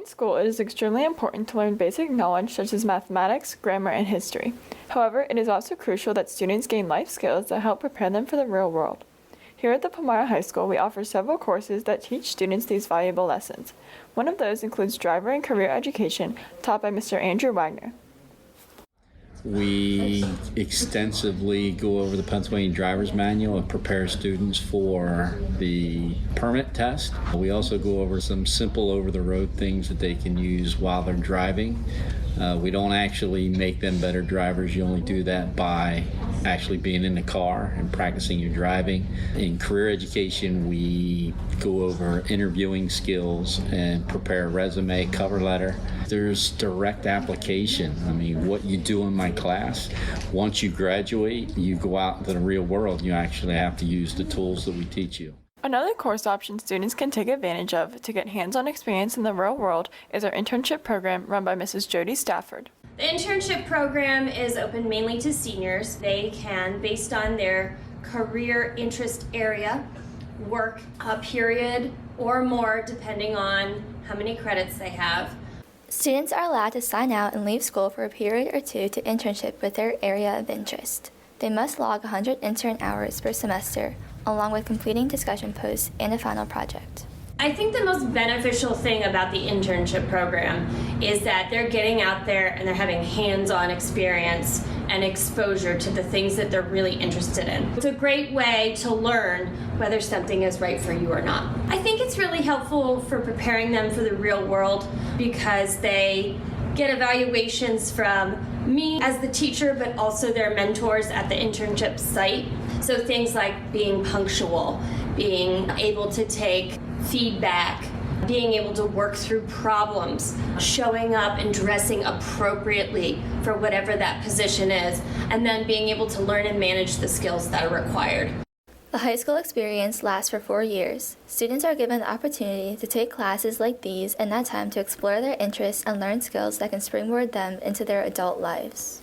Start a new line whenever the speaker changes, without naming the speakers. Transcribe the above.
In school, it is extremely important to learn basic knowledge such as mathematics, grammar, and history. However, it is also crucial that students gain life skills that help prepare them for the real world. Here at the Palmyra High School, we offer several courses that teach students these valuable lessons. One of those includes driver and career education, taught by Mr. Andrew Wagner.
We extensively go over the Pennsylvania Driver's Manual and prepare students for the permit test. We also go over some simple over-the-road things that they can use while they're driving. We don't actually make them better drivers. You only do that by actually being in the car and practicing your driving. In career education, we go over interviewing skills and prepare a resume, cover letter. There's direct application. I mean, what you do in my class, once you graduate, you go out into the real world. You actually have to use the tools that we teach you.
Another course option students can take advantage of to get hands-on experience in the real world is our internship program run by Mrs. Jody Stafford.
The internship program is open mainly to seniors. They can, based on their career interest area, work a period or more depending on how many credits they have.
Students are allowed to sign out and leave school for a period or two to internship with their area of interest. They must log 100 intern hours per semester, along with completing discussion posts and a final project.
I think the most beneficial thing about the internship program is that they're getting out there and they're having hands-on experience and exposure to the things that they're really interested in. It's a great way to learn whether something is right for you or not. I think it's really helpful for preparing them for the real world because they get evaluations from me as the teacher, but also their mentors at the internship site. So things like being punctual, being able to take feedback, being able to work through problems, showing up and dressing appropriately for whatever that position is, and then being able to learn and manage the skills that are required.
The high school experience lasts for 4 years. Students are given the opportunity to take classes like these in that time to explore their interests and learn skills that can springboard them into their adult lives.